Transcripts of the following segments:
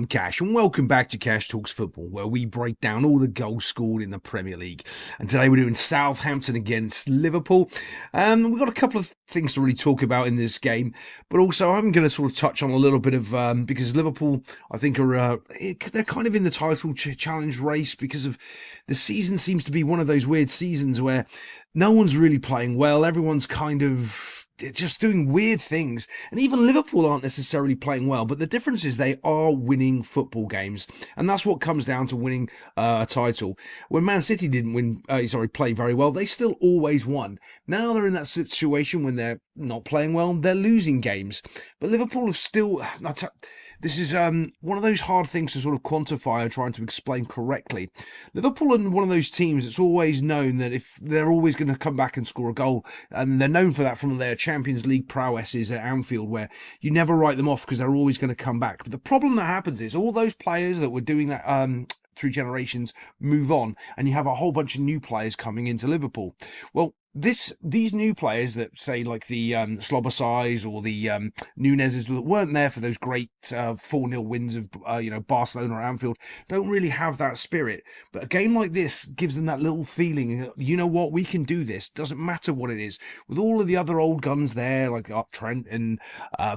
I'm Cash, and welcome back to Cash Talks Football, where we break down all the goals scored in the Premier League. And today we're doing Southampton against Liverpool. We've got a couple of things to really talk about in this game, but also I'm going to sort of touch on a little bit of because Liverpool, I think, are they're kind of in the title challenge race because of the season seems to be one of those weird seasons where no one's really playing well. Everyone's kind of just doing weird things, and even Liverpool aren't necessarily playing well, but the difference is they are winning football games, and that's what comes down to winning a title. When Man City didn't play very well, they still always won. Now they're in that situation when they're not playing well, they're losing games, but Liverpool have still, this is one of those hard things to sort of quantify and trying to explain correctly. Liverpool are one of those teams that's always known that if they're always going to come back and score a goal, and they're known for that from their Champions League prowesses at Anfield, where you never write them off because they're always going to come back. But the problem that happens is all those players that were doing that through generations move on, and you have a whole bunch of new players coming into Liverpool. Well, these new players that say like the Slobosais or the Nunez's that weren't there for those great 4-0 wins of Barcelona or Anfield don't really have that spirit. But a game like this gives them that little feeling, you know what, we can do this. Doesn't matter what it is. With all of the other old guns there, like Trent and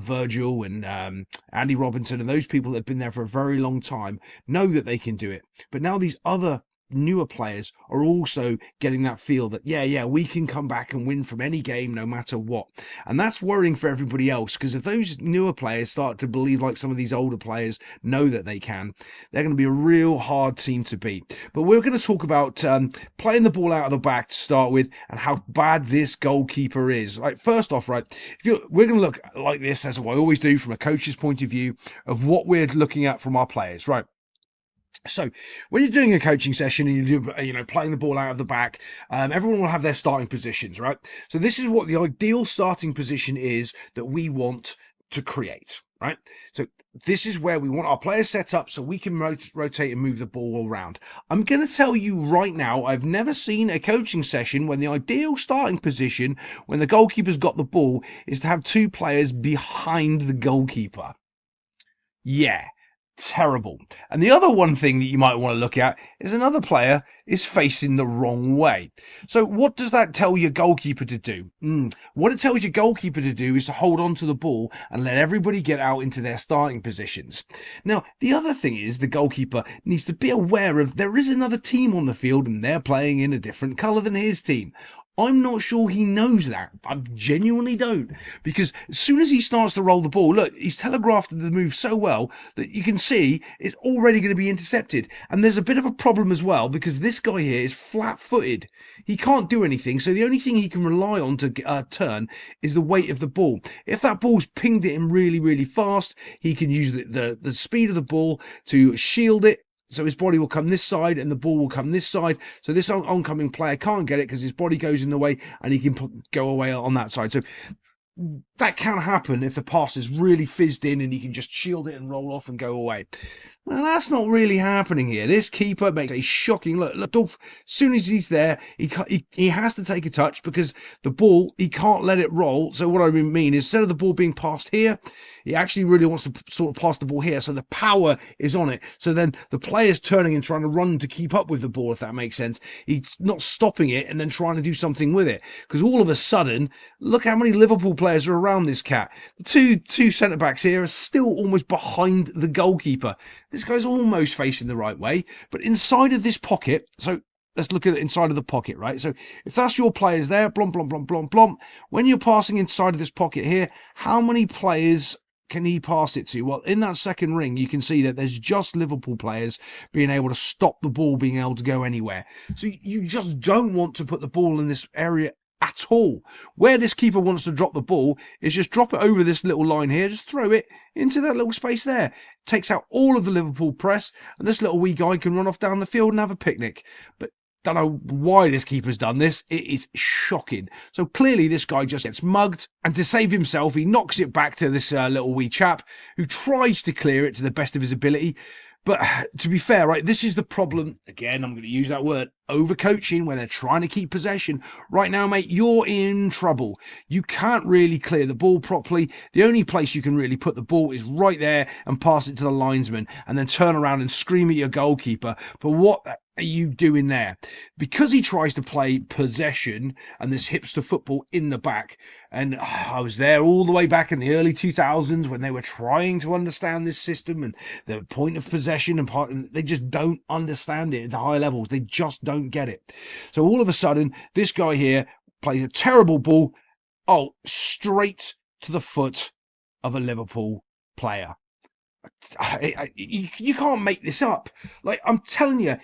Virgil and Andy Robinson and those people that have been there for a very long time know that they can do it. But now these other newer players are also getting that feel that we can come back and win from any game no matter what, and that's worrying for everybody else, because if those newer players start to believe like some of these older players know that they can, they're going to be a real hard team to beat. But we're going to talk about playing the ball out of the back to start with and how bad this goalkeeper is. Right, first off, we're going to look like this, as I always do, from a coach's point of view of what we're looking at from our players, right? So when you're doing a coaching session and you're playing the ball out of the back, everyone will have their starting positions, right? So this is what the ideal starting position is that we want to create, right? So this is where we want our players set up so we can rotate and move the ball around. I'm going to tell you right now, I've never seen a coaching session when the ideal starting position, when the goalkeeper's got the ball, is to have two players behind the goalkeeper. Yeah. Terrible. And the other one thing that you might want to look at is another player is facing the wrong way. So what does that tell your goalkeeper to do? What it tells your goalkeeper to do is to hold on to the ball and let everybody get out into their starting positions. Now, the other thing is the goalkeeper needs to be aware of there is another team on the field and they're playing in a different colour than his team. I'm not sure he knows that. I genuinely don't. Because as soon as he starts to roll the ball, look, he's telegraphed the move so well that you can see it's already going to be intercepted. And there's a bit of a problem as well, because this guy here is flat-footed. He can't do anything, so the only thing he can rely on to turn is the weight of the ball. If that ball's pinged at him really, really fast, he can use the speed of the ball to shield it. So his body will come this side and the ball will come this side. So this oncoming player can't get it because his body goes in the way and he can go away on that side. So that can happen if the pass is really fizzed in and he can just shield it and roll off and go away. Well, that's not really happening here. This keeper makes a shocking look. As soon as he's there, he has to take a touch because the ball, he can't let it roll. So what I mean is, instead of the ball being passed here, he actually really wants to sort of pass the ball here. So the power is on it. So then the player's turning and trying to run to keep up with the ball, if that makes sense. He's not stopping it and then trying to do something with it. Because all of a sudden, look how many Liverpool players are around this cat. The two centre-backs here are still almost behind the goalkeeper. This guy's almost facing the right way, but inside of this pocket, so let's look at it inside of the pocket, right? So if that's your players there, blom, blom, blom, blom, blom, when you're passing inside of this pocket here, how many players can he pass it to? Well, in that second ring, you can see that there's just Liverpool players being able to stop the ball being able to go anywhere. So you just don't want to put the ball in this area at all. Where this keeper wants to drop the ball is just drop it over this little line here, just throw it into that little space there. Takes out all of the Liverpool press, and this little wee guy can run off down the field and have a picnic. But don't know why this keeper's done this. It is shocking. So clearly this guy just gets mugged, and to save himself, he knocks it back to this little wee chap who tries to clear it to the best of his ability. But to be fair, right, this is the problem. Again, I'm going to use that word, overcoaching, when they're trying to keep possession. Right now, mate, you're in trouble. You can't really clear the ball properly. The only place you can really put the ball is right there and pass it to the linesman and then turn around and scream at your goalkeeper for what are you doing there? Because he tries to play possession and this hipster football in the back. And I was there all the way back in the early 2000s when they were trying to understand this system and the point of possession, and they just don't understand it at the high levels. They just don't get it. So all of a sudden, this guy here plays a terrible ball, straight to the foot of a Liverpool player. You can't make this up. Like, I'm telling you,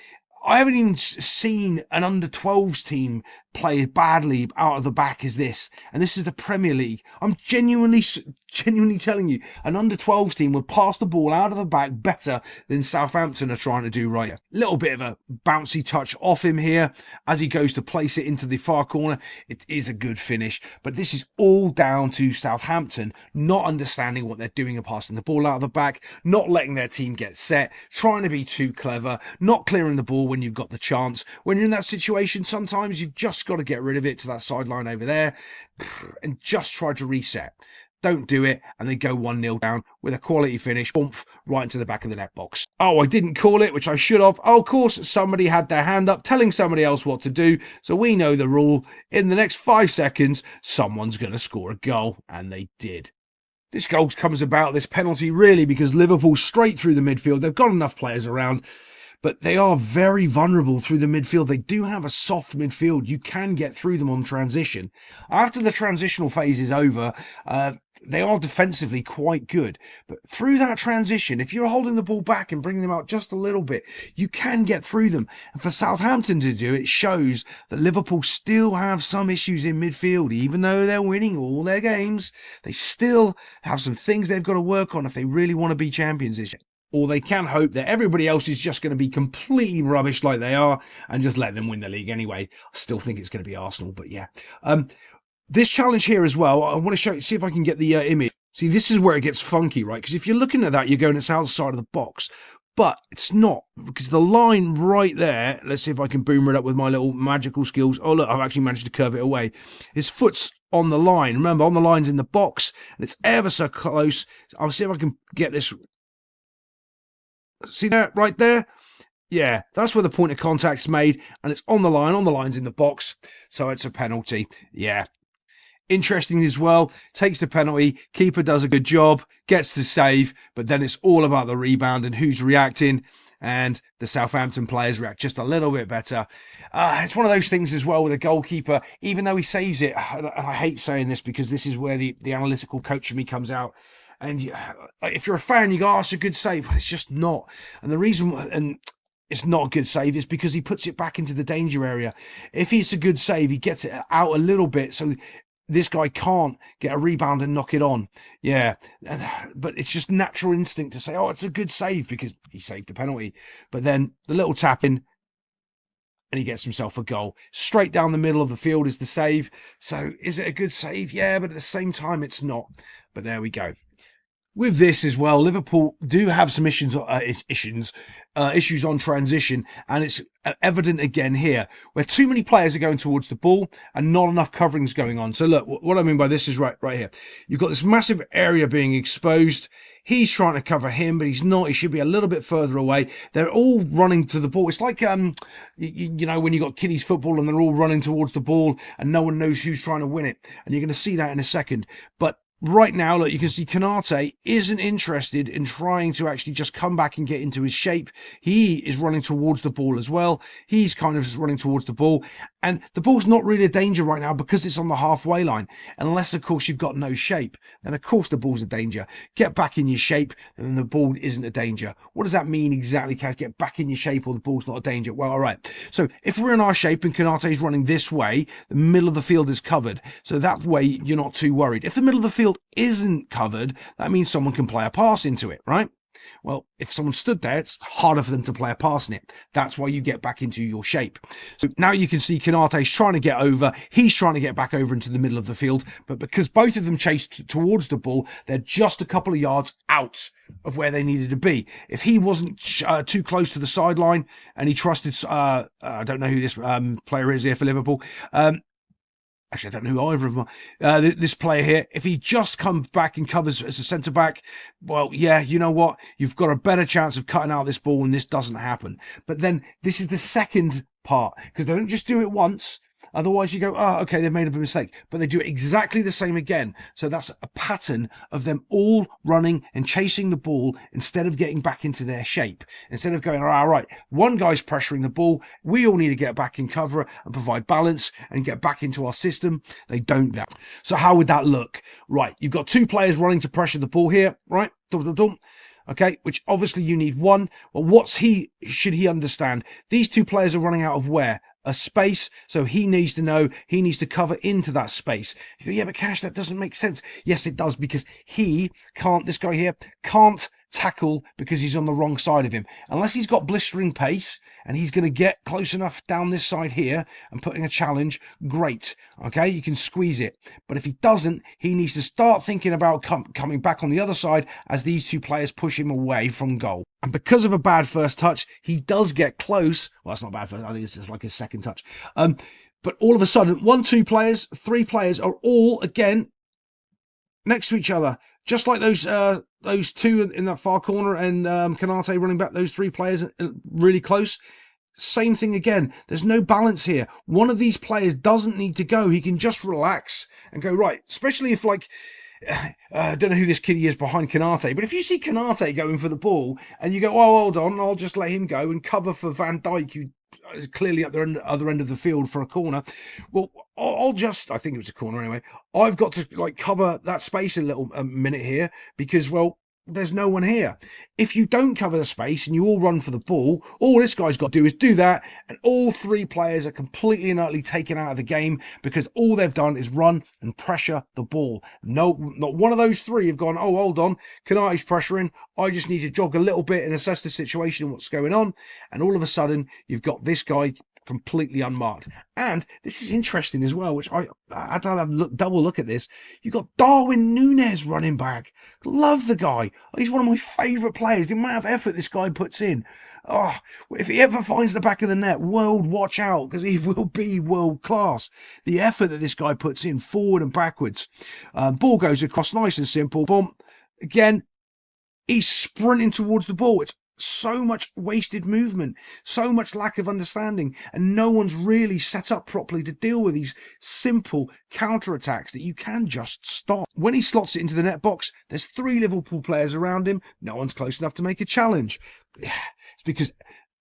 I haven't even seen an under-12s team play as badly out of the back as this. And this is the Premier League. I'm genuinely telling you, an under-12s team would pass the ball out of the back better than Southampton are trying to do right here. Little bit of a bouncy touch off him here as he goes to place it into the far corner. It is a good finish. But this is all down to Southampton not understanding what they're doing and passing the ball out of the back, not letting their team get set, trying to be too clever, not clearing the ball when you've got the chance. When you're in that situation, sometimes you've just got to get rid of it to that sideline over there and just try to reset. Don't do it, and they go 1-0 down with a quality finish, boom, right into the back of the net box. Oh, I didn't call it, which I should have. Oh, of course, somebody had their hand up telling somebody else what to do, so we know the rule. In the next 5 seconds, someone's going to score a goal, and they did. This goal comes about, this penalty, really, because Liverpool straight through the midfield. They've got enough players around, but they are very vulnerable through the midfield. They do have a soft midfield. You can get through them on transition. After the transitional phase is over, they are defensively quite good. But through that transition, if you're holding the ball back and bringing them out just a little bit, you can get through them. And for Southampton to do it shows that Liverpool still have some issues in midfield. Even though they're winning all their games, they still have some things they've got to work on if they really want to be champions this year. Or they can hope that everybody else is just going to be completely rubbish like they are and just let them win the league anyway. I still think it's going to be Arsenal, but yeah. This challenge here as well, I want to show you, see if I can get the image. See, this is where it gets funky, right? Because if you're looking at that, you're going, it's outside of the box. But it's not, because the line right there, let's see if I can boomer it up with my little magical skills. Oh, look, I've actually managed to curve it away. His foot's on the line. Remember, on the line's in the box, and it's ever so close. I'll see if I can get this. See that right there? Yeah, that's where the point of contact's made, and it's on the line. On the line's in the box, so it's a penalty. Yeah. Interesting as well. Takes the penalty. Keeper does a good job. Gets the save, but then it's all about the rebound and who's reacting. And the Southampton players react just a little bit better. It's one of those things as well with a goalkeeper, even though he saves it. And I hate saying this because this is where the analytical coach in me comes out. And if you're a fan, you go, oh, it's a good save. But it's just not. And the reason it's not a good save is because he puts it back into the danger area. If it's a good save, he gets it out a little bit. So this guy can't get a rebound and knock it on. Yeah. But it's just natural instinct to say, oh, it's a good save because he saved the penalty. But then the little tap in, and he gets himself a goal. Straight down the middle of the field is the save. So is it a good save? Yeah, but at the same time, it's not. But there we go. With this as well, Liverpool do have some issues on transition, and it's evident again here, where too many players are going towards the ball and not enough coverings going on. So look, what I mean by this is right here. You've got this massive area being exposed. He's trying to cover him, but he's not. He should be a little bit further away. They're all running to the ball. It's like, you know, when you got kiddies football and they're all running towards the ball and no one knows who's trying to win it. And you're going to see that in a second. But right now, look, you can see Canine isn't interested in trying to actually just come back and get into his shape. He is running towards the ball as well. He's kind of just running towards the ball. And the ball's not really a danger right now because it's on the halfway line. Unless, of course, you've got no shape. Then, of course, the ball's a danger. Get back in your shape, and then the ball isn't a danger. What does that mean exactly, Kaz? Get back in your shape or the ball's not a danger? Well, all right. So if we're in our shape and Canate's running this way, the middle of the field is covered. So that way, you're not too worried. If the middle of the field isn't covered, that means someone can play a pass into it, right? Well, if someone stood there, it's harder for them to play a pass in it. That's why you get back into your shape. So now you can see Kanate's trying to get over. He's trying to get back over into the middle of the field. But because both of them chased towards the ball, they're just a couple of yards out of where they needed to be. If he wasn't too close to the sideline and he trusted, I don't know who this player is here for Liverpool. Actually, I don't know who either of them are. This player here, if he just comes back and covers as a centre-back, well, yeah, you know what? You've got a better chance of cutting out this ball when this doesn't happen. But then this is the second part, because they don't just do it once. Otherwise, you go, oh, okay, they've made a mistake. But they do it exactly the same again. So that's a pattern of them all running and chasing the ball instead of getting back into their shape. Instead of going, all right, one guy's pressuring the ball. We all need to get back in cover and provide balance and get back into our system. They don't do that. So how would that look? Right, you've got two players running to pressure the ball here, right? Okay, which obviously you need one. Well, should he understand? These two players are running out of where? A space, so he needs to know he needs to cover into that space. You go, yeah, but Cash, that doesn't make sense. Yes, it does, because this guy here can't tackle because he's on the wrong side of him. Unless he's got blistering pace and he's going to get close enough down this side here and putting a challenge, great. Okay, you can squeeze it. But if he doesn't, he needs to start thinking about coming back on the other side as these two players push him away from goal. And because of a bad first touch, he does get close. Well, that's not bad first. I think it's just like his second touch. But all of a sudden, 1, 2 players, 3 players are all again next to each other, just like those two in that far corner and Kanate running back. Those 3 players really close. Same thing again. There's no balance here. One of these players doesn't need to go. He can just relax and go right. Especially if I don't know who this kiddie is behind Kanate, but if you see Kanate going for the ball and you go, oh, hold on, I'll just let him go and cover for Van Dijk, who is clearly at the other end of the field for a corner. Well, I think it was a corner anyway. I've got to cover that space a minute here because, well, there's no one here. If you don't cover the space and you all run for the ball, all this guy's got to do is do that, and all 3 players are completely and utterly taken out of the game because all they've done is run and pressure the ball. No, not one of those 3 have gone, oh, hold on, Kanate's pressuring, I just need to jog a little bit and assess the situation and what's going on, and all of a sudden you've got this guy completely unmarked. And this is interesting as well, which I had to have a double look at this. You've got Darwin Núñez running back. Love the guy. He's one of my favourite players. The amount of effort this guy puts in. Oh, if he ever finds the back of the net, watch out, because he will be world class. The effort that this guy puts in, forward and backwards. Ball goes across, nice and simple. Boom. Again, he's sprinting towards the ball. It's so much wasted movement, so much lack of understanding, and no one's really set up properly to deal with these simple counter-attacks that you can just stop. When he slots it into the net box, there's 3 Liverpool players around him. No one's close enough to make a challenge. It's because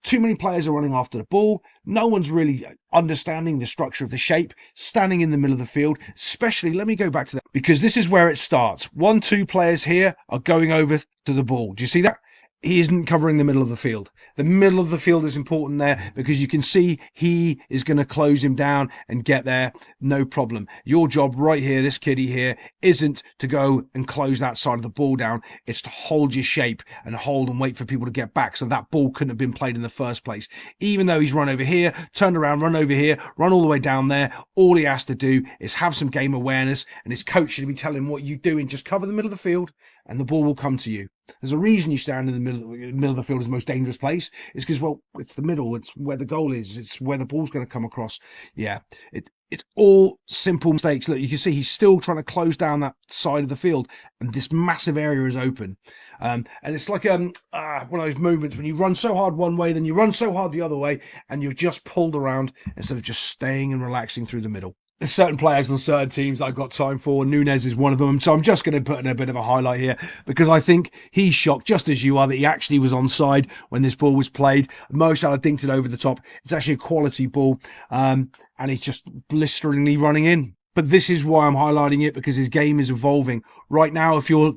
too many players are running after the ball. No one's really understanding the structure of the shape, standing in the middle of the field. Especially, let me go back to that, because this is where it starts. 1, 2 players here are going over to the ball. Do you see that? He isn't covering the middle of the field. The middle of the field is important there because you can see he is going to close him down and get there. No problem. Your job right here, this kiddie here, isn't to go and close that side of the ball down. It's to hold your shape and hold and wait for people to get back so that ball couldn't have been played in the first place. Even though he's run over here, turned around, run over here, run all the way down there, all he has to do is have some game awareness, and his coach should be telling him what you do and just cover the middle of the field and the ball will come to you. There's a reason you stand in the middle of the field is the most dangerous place. It's because, well, it's the middle. It's where the goal is. It's where the ball's going to come across. Yeah, it's all simple mistakes. Look, you can see he's still trying to close down that side of the field, and this massive area is open. And it's like one of those moments when you run so hard one way, then you run so hard the other way, and you're just pulled around instead of just staying and relaxing through the middle. There's certain players on certain teams that I've got time for. Núñez is one of them. So I'm just going to put in a bit of a highlight here because I think he's shocked, just as you are, that he actually was onside when this ball was played. Mo Salah dinked it over the top. It's actually a quality ball. And he's just blisteringly running in. But this is why I'm highlighting it, because his game is evolving. Right now, if you're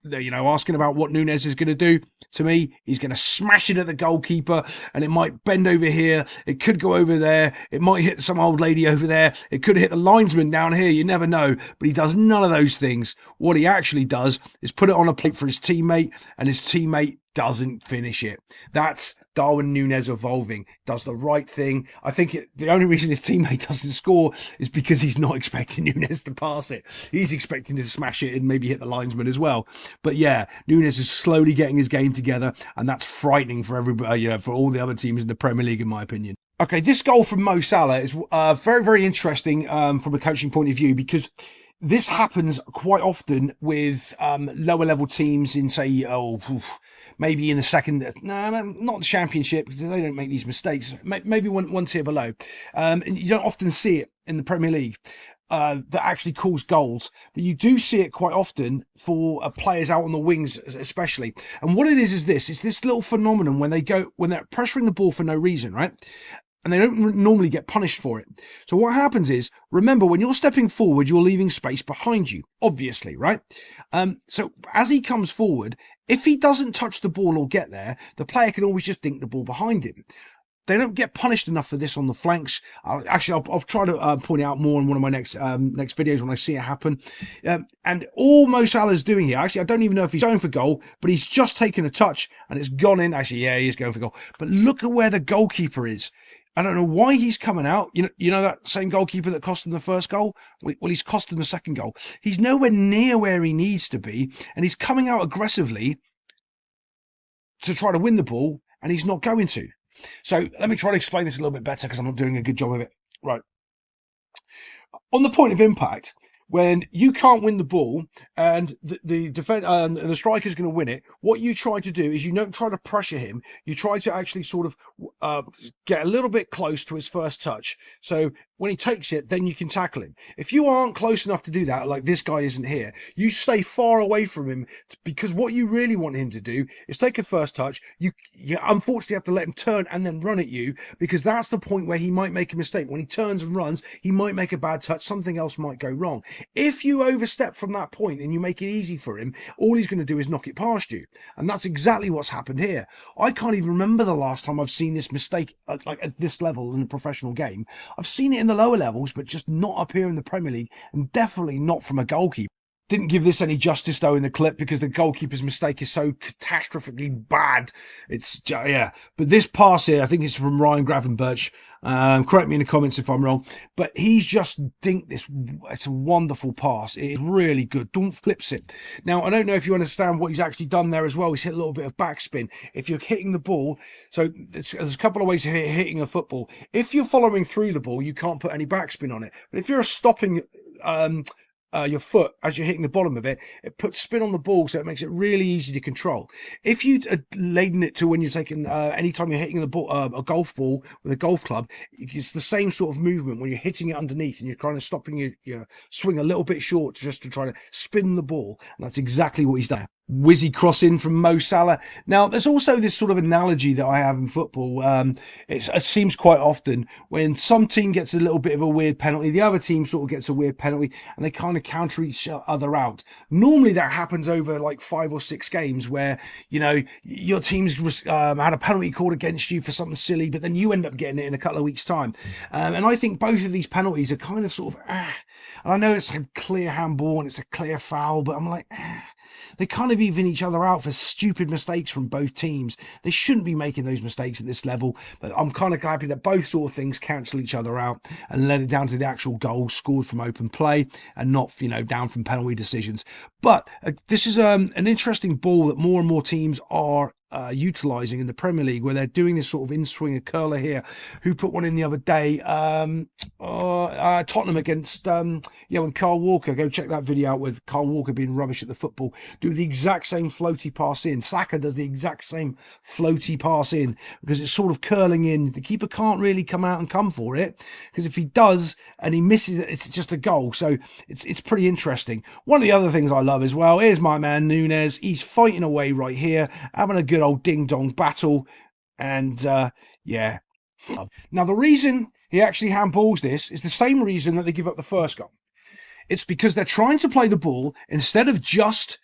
asking about what Nunes is going to do. To me, he's going to smash it at the goalkeeper, and it might bend over here. It could go over there. It might hit some old lady over there. It could hit the linesman down here. You never know. But he does none of those things. What he actually does is put it on a plate for his teammate, and his teammate doesn't finish it. That's Darwin Nunes evolving. Does the right thing. I think the only reason his teammate doesn't score is because he's not expecting Nunes to pass it. He's expecting to smash it and maybe hit the linesman as well. But yeah, Nunes is slowly getting his game together, and that's frightening for everybody, for all the other teams in the Premier League, in my opinion. Okay, this goal from Mo Salah is very, very interesting from a coaching point of view, because this happens quite often with lower level teams in, say, maybe in the second, not the Championship, because they don't make these mistakes. Maybe one tier below. And you don't often see it in the Premier League. That actually cause goals, but you do see it quite often for players out on the wings, especially. And what it is it's this little phenomenon when they're pressuring the ball for no reason, right? And they don't normally get punished for it. So what happens is, remember, when you're stepping forward, you're leaving space behind you, obviously, right? So as he comes forward, if he doesn't touch the ball or get there, the player can always just dink the ball behind him. They don't get punished enough for this on the flanks. I'll try to point it out more in one of my next videos when I see it happen. And all Mo Salah's doing here, actually, I don't even know if he's going for goal, but he's just taken a touch and it's gone in. Actually, yeah, he is going for goal. But look at where the goalkeeper is. I don't know why he's coming out. You know that same goalkeeper that cost him the first goal? Well, he's cost him the second goal. He's nowhere near where he needs to be, and he's coming out aggressively to try to win the ball, and he's not going to. So let me try to explain this a little bit better, because I'm not doing a good job of it. Right. On the point of impact, when you can't win the ball and the striker's going to win it, what you try to do is you don't try to pressure him. You try to actually sort of get a little bit close to his first touch. So when he takes it, then you can tackle him. If you aren't close enough to do that, like this guy isn't here, you stay far away from him, because what you really want him to do is take a first touch. You unfortunately have to let him turn and then run at you, because that's the point where he might make a mistake. When he turns and runs, he might make a bad touch. Something else might go wrong. If you overstep from that point and you make it easy for him, all he's going to do is knock it past you. And that's exactly what's happened here. I can't even remember the last time I've seen this mistake at this level in a professional game. I've seen it in the lower levels, but just not up here in the Premier League, and definitely not from a goalkeeper. Didn't give this any justice though in the clip, because the goalkeeper's mistake is so catastrophically bad. It's but this pass here, I think it's from Ryan Gravenberch. Correct me in the comments if I'm wrong, but he's just dinked this. It's a wonderful pass. It's really good. Don't flips it. Now I don't know if you understand what he's actually done there as well. He's hit a little bit of backspin. If you're hitting the ball, so there's a couple of ways of hitting a football. If you're following through the ball, you can't put any backspin on it. But if you're stopping your foot as you're hitting the bottom of it, it puts spin on the ball, so it makes it really easy to control. If you laden it to when you're taking anytime you're hitting the ball, a golf ball with a golf club, it's the same sort of movement when you're hitting it underneath and you're kind of stopping your swing a little bit short just to try to spin the ball. And that's exactly what he's done. Whizzy cross in from Mo Salah. Now, there's also this sort of analogy that I have in football. It seems quite often when some team gets a little bit of a weird penalty, the other team sort of gets a weird penalty, and they kind of counter each other out. Normally that happens over like 5 or 6 games where, your team's had a penalty called against you for something silly, but then you end up getting it in a couple of weeks' time. And I think both of these penalties are kind of sort of, and I know it's a clear handball and it's a clear foul, but I'm like, they kind of even each other out for stupid mistakes from both teams. They shouldn't be making those mistakes at this level, but I'm kind of happy that both sort of things cancel each other out and let it down to the actual goal scored from open play and not, down from penalty decisions. But this is an interesting ball that more and more teams are utilising in the Premier League, where they're doing this sort of in-swinger curler here. Who put one in the other day? Tottenham against when Carl Walker. Go check that video out with Carl Walker being rubbish at the football. Do the exact same floaty pass in. Saka does the exact same floaty pass in, because it's sort of curling in. The keeper can't really come out and come for it, because if he does and he misses it, it's just a goal. So it's pretty interesting. One of the other things I love as well, here's my man Nunes. He's fighting away right here, having a good old ding-dong battle, and now the reason he actually handballs this is the same reason that they give up the first goal. It's because they're trying to play the ball instead of just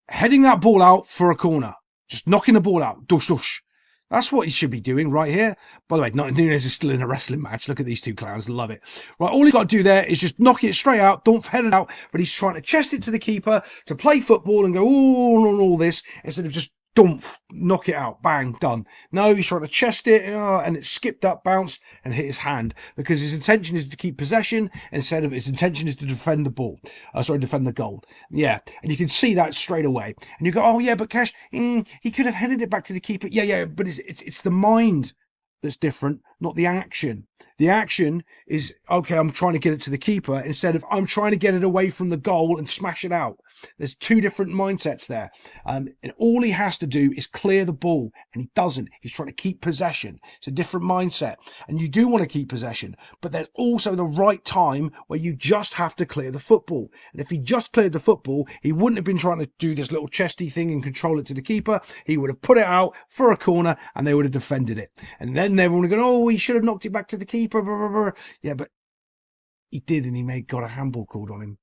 heading that ball out for a corner, just knocking the ball out, dush, dush. That's what he should be doing right here. By the way, Nunez is still in a wrestling match. Look at these two clowns. Love it. Right, all he got to do there is just knock it straight out. Don't head it out. But he's trying to chest it to the keeper to play football and go all this instead of just knock it out, bang, done. No, he's trying to chest it, and it skipped up, bounced, and hit his hand because his intention is to keep possession instead of his intention is to defend the ball. Defend the goal. Yeah, and you can see that straight away. And you go, oh yeah, but Cash, he could have headed it back to the keeper. Yeah, but it's the mind that's different, not the action. The action is, okay, I'm trying to get it to the keeper instead of I'm trying to get it away from the goal and smash it out. There's two different mindsets there. And all he has to do is clear the ball, and he doesn't. He's trying to keep possession. It's a different mindset. And you do want to keep possession, but there's also the right time where you just have to clear the football. And if he just cleared the football, he wouldn't have been trying to do this little chesty thing and control it to the keeper. He would have put it out for a corner, and they would have defended it. And then everyone would go, oh, he should have knocked it back to the keeper. Blah, blah, blah. Yeah, but he did, and he got a handball called on him.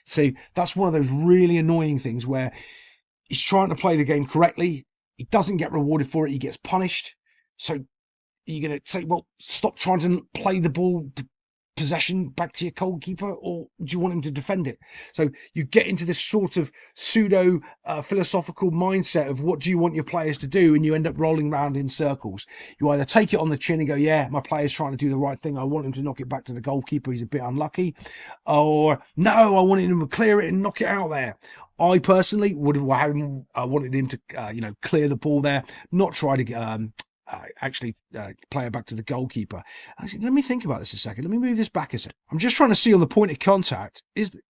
So that's one of those really annoying things where he's trying to play the game correctly. He doesn't get rewarded for it. He gets punished. So you're going to say, well, stop trying to play the ball possession back to your goalkeeper, or do you want him to defend it? So you get into this sort of pseudo philosophical mindset of what do you want your players to do, and you end up rolling around in circles. You either take it on the chin and go, yeah, my player's trying to do the right thing, I want him to knock it back to the goalkeeper, he's a bit unlucky, or no, I wanted him to clear it and knock it out there. I personally would have wanted him to clear the ball there, not try to actually play it back to the goalkeeper. Actually, let me think about this a second. Let me move this back a second. I'm just trying to see on the point of contact.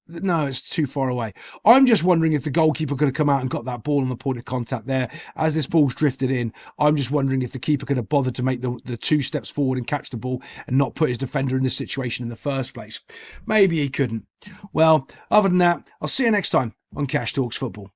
No, it's too far away. I'm just wondering if the goalkeeper could have come out and got that ball on the point of contact there. As this ball's drifted in, I'm just wondering if the keeper could have bothered to make the 2 steps forward and catch the ball and not put his defender in this situation in the first place. Maybe he couldn't. Well, other than that, I'll see you next time on Cash Talks Football.